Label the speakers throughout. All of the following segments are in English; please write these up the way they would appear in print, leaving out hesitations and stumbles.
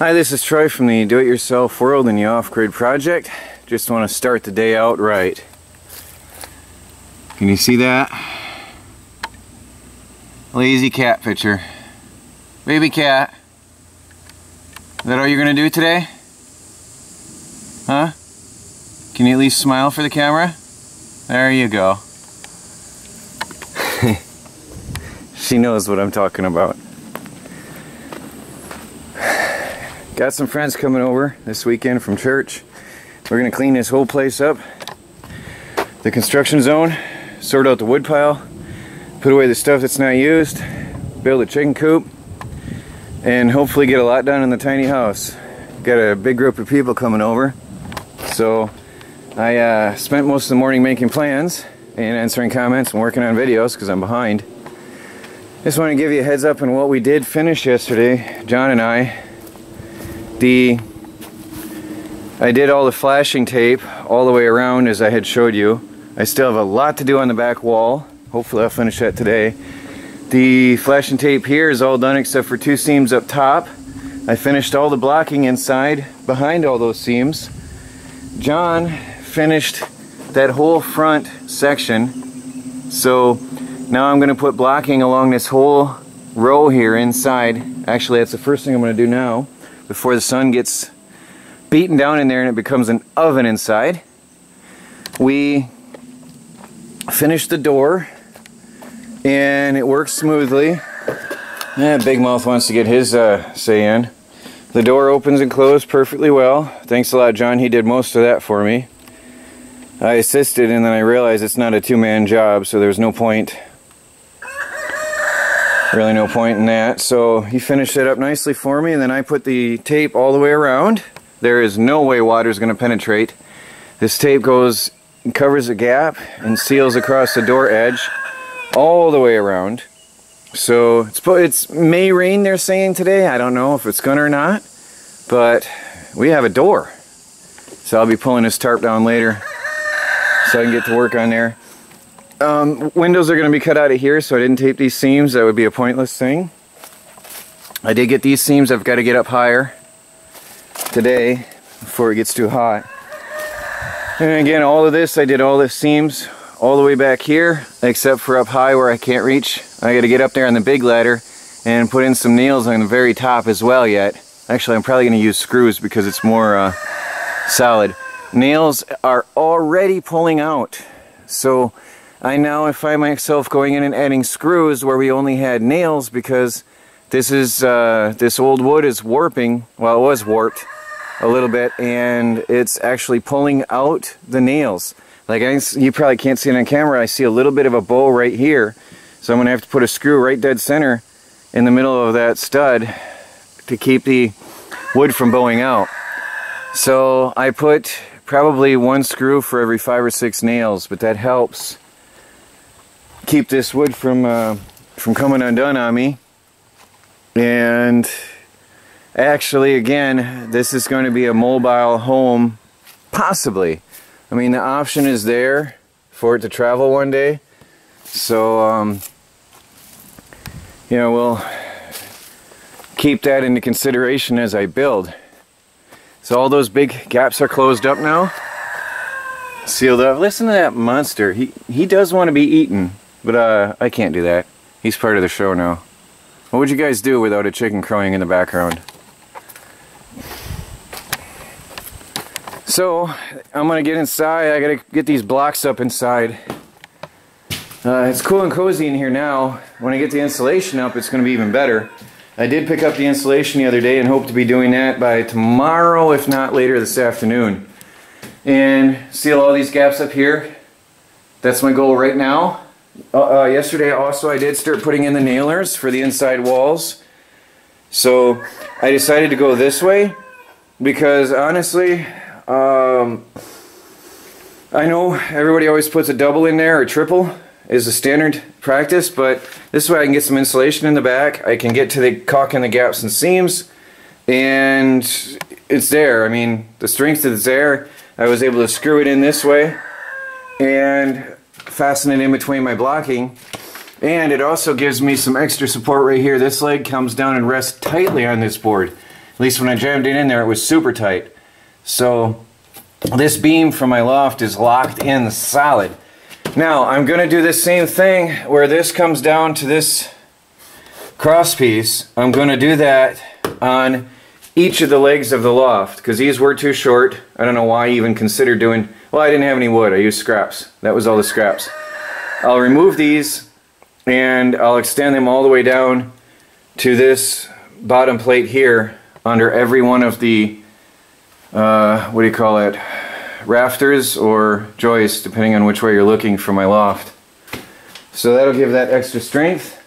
Speaker 1: Hi, this is Troy from the Do-It-Yourself World and the Off-Grid Project. Just want to start the day out right. Can you see that? Lazy cat picture. Baby cat. Is that all you're going to do today? Huh? Can you at least smile for the camera? There you go. She knows what I'm talking about. Got some friends coming over this weekend from church. We're going to clean this whole place up. The construction zone, sort out the wood pile, put away the stuff that's not used, build a chicken coop, and hopefully get a lot done in the tiny house. Got a big group of people coming over. So I spent most of the morning making plans and answering comments and working on videos because I'm behind. Just want to give you a heads up on what we did finish yesterday, John and I. I did all the flashing tape all the way around as I had showed you. I still have a lot to do on the back wall. Hopefully I'll finish that today. The flashing tape here is all done except for 2 seams up top. I finished all the blocking inside behind all those seams. John finished that whole front section. So now I'm going to put blocking along this whole row here inside. Actually, that's the first thing I'm going to do now, before the sun gets beaten down in there and it becomes an oven inside. We finished the door and it works smoothly. Big Mouth wants to get his say in. The door opens and closes perfectly well. Thanks a lot, John. He did most of that for me. I assisted, and then I realized it's not a two-man job, so there's no point. Really no point in that. So he finished it up nicely for me, and then I put the tape all the way around. There is no way water is going to penetrate. This tape goes and covers a gap and seals across the door edge all the way around. So it's may rain, they're saying today. I don't know if it's gonna or not, but we have a door. So I'll be pulling this tarp down later so I can get to work on there. Windows are going to be cut out of here, so I didn't tape these seams. That would be a pointless thing. I did get these seams. I've got to get up higher today before it gets too hot. And again, all of this, I did all the seams all the way back here, except for up high where I can't reach. I got to get up there on the big ladder and put in some nails on the very top as well yet. Actually, I'm probably going to use screws because it's more solid. Nails are already pulling out. So I now find myself going in and adding screws where we only had nails because this old wood is warping. Well, it was warped a little bit, and it's actually pulling out the nails. Like you probably can't see it on camera. I see a little bit of a bow right here, so I'm going to have to put a screw right dead center in the middle of that stud to keep the wood from bowing out. So I put probably 1 screw for every 5 or 6 nails, but that helps keep this wood from coming undone on me. And actually, again, this is going to be a mobile home, possibly. I mean, the option is there for it to travel one day. So, you know, we'll keep that into consideration as I build. So all those big gaps are closed up now. Sealed up. Listen to that monster. He does want to be eaten, but I can't do that. He's part of the show now. What would you guys do without a chicken crowing in the background? So, I'm going to get inside. I got to get these blocks up inside. It's cool and cozy in here now. When I get the insulation up, it's going to be even better. I did pick up the insulation the other day and hope to be doing that by tomorrow, if not later this afternoon. And seal all these gaps up here. That's my goal right now. Yesterday also I did start putting in the nailers for the inside walls. So I decided to go this way because honestly, I know everybody always puts a double in there, or triple is a standard practice, but this way I can get some insulation in the back. I can get to the caulk in the gaps and seams, and it's there. I mean, the strength is there. I was able to screw it in this way and fasten it in between my blocking, and it also gives me some extra support right here. This leg comes down and rests tightly on this board. At least when I jammed it in there, it was super tight. So this beam from my loft is locked in solid. Now I'm going to do the same thing where this comes down to this cross piece. I'm going to do that on each of the legs of the loft because these were too short. I don't know why I even considered doing, well, I didn't have any wood. I used scraps. That was all the scraps. I'll remove these and I'll extend them all the way down to this bottom plate here under every one of the what do you call it, rafters or joists, depending on which way you're looking for my loft. So that'll give that extra strength.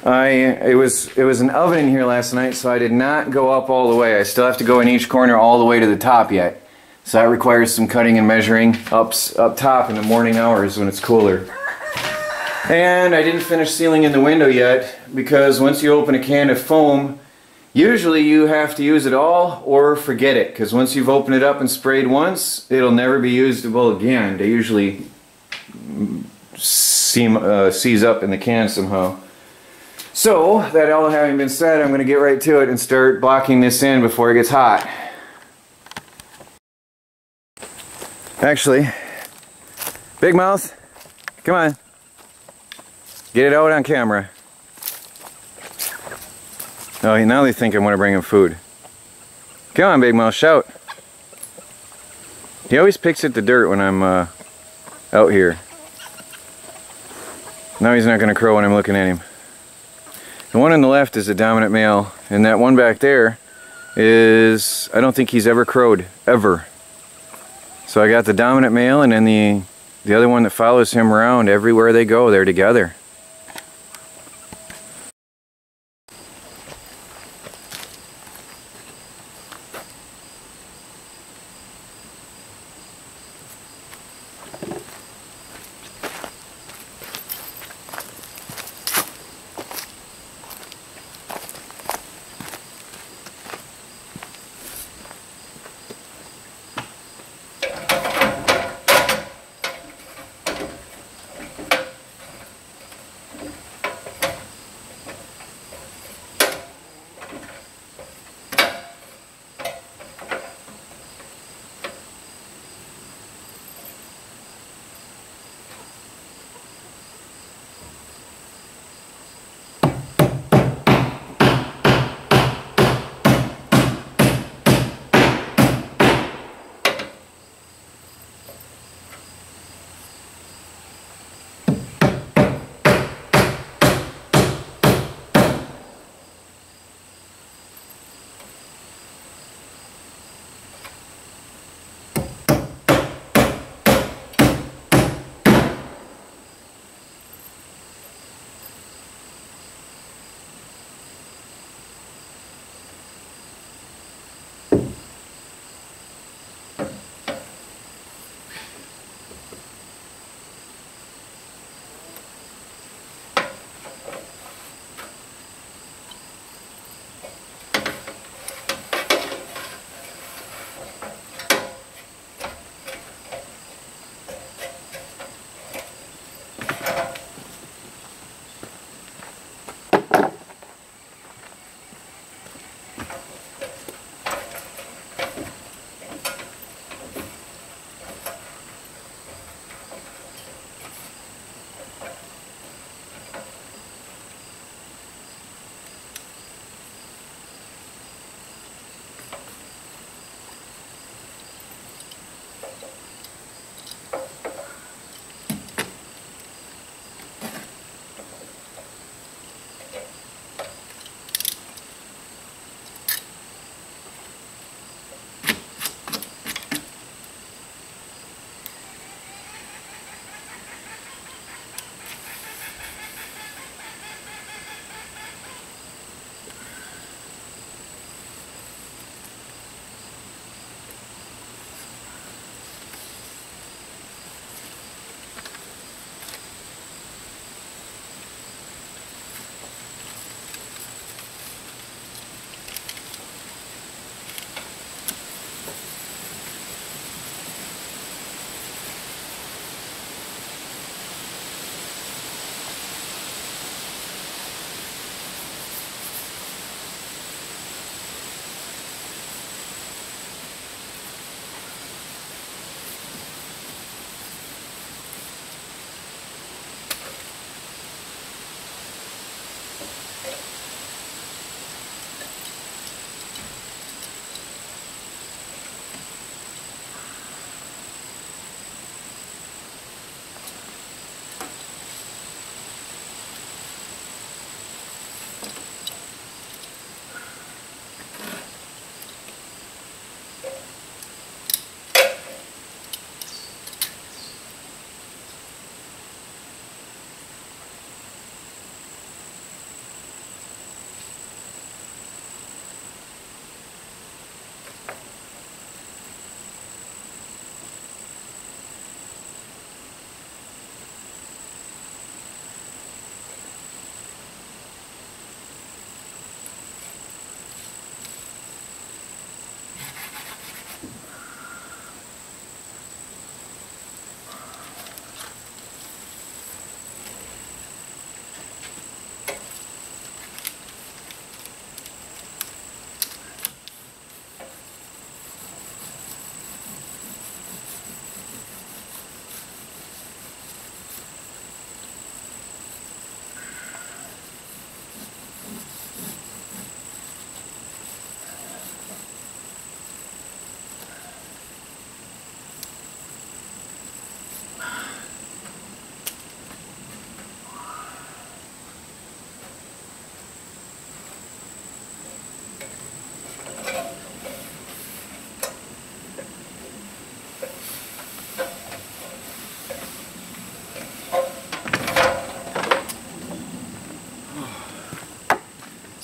Speaker 1: It was an oven in here last night, so I did not go up all the way. I still have to go in each corner all the way to the top yet. So that requires some cutting and measuring up top in the morning hours when it's cooler. And I didn't finish sealing in the window yet because once you open a can of foam, usually you have to use it all or forget it, because once you've opened it up and sprayed once, it'll never be usable again. They usually seize up in the can somehow. So, that all having been said, I'm going to get right to it and start blocking this in before it gets hot. Actually, Big Mouth, come on. Get it out on camera. Oh, now they think I'm going to bring him food. Come on, Big Mouth, shout. He always picks at the dirt when I'm out here. Now he's not going to crow when I'm looking at him. The one on the left is a dominant male, and that one back there is, I don't think he's ever crowed, ever. So I got the dominant male, and then the other one that follows him around. Everywhere they go, they're together.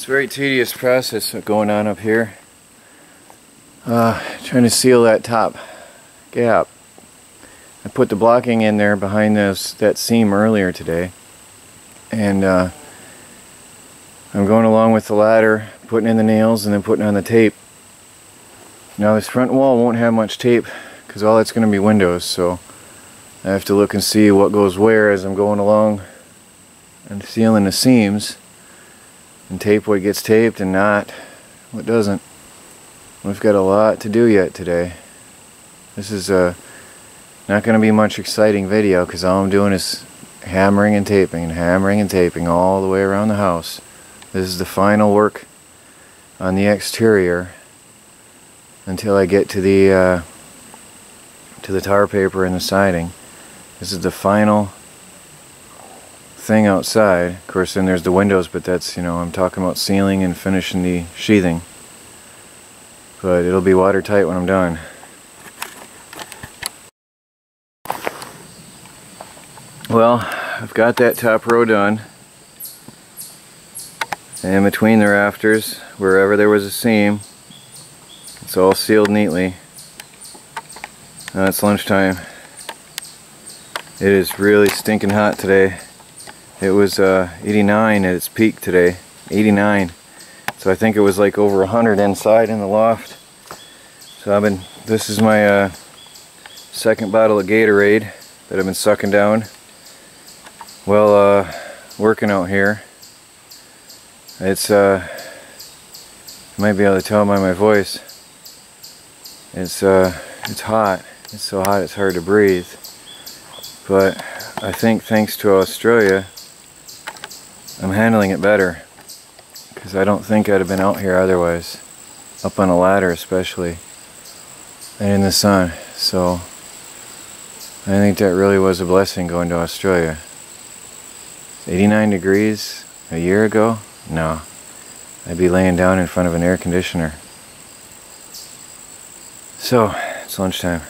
Speaker 1: It's a very tedious process going on up here. Trying to seal that top gap. I put the blocking in there behind that seam earlier today, and I'm going along with the ladder, putting in the nails and then putting on the tape. Now this front wall won't have much tape because all it's going to be windows, so I have to look and see what goes where as I'm going along and sealing the seams, and tape what gets taped and not what doesn't. We've got a lot to do yet today. This is not going to be much exciting video because all I'm doing is hammering and taping all the way around the house. This is the final work on the exterior until I get to the tar paper and the siding. This is the final thing outside. Of course, then there's the windows, but that's, you know, I'm talking about sealing and finishing the sheathing. But it'll be watertight when I'm done. Well, I've got that top row done. And between the rafters, wherever there was a seam, it's all sealed neatly. Now it's lunchtime. It is really stinking hot today. It was 89 at its peak today. 89. So I think it was like over 100 inside in the loft. So this is my second bottle of Gatorade that I've been sucking down while working out here. It's you might be able to tell by my voice. It's hot. It's so hot it's hard to breathe. But I think thanks to Australia, I'm handling it better, because I don't think I'd have been out here otherwise, up on a ladder especially, and in the sun. So I think that really was a blessing going to Australia. 89 degrees a year ago? No. I'd be laying down in front of an air conditioner. So, it's lunchtime.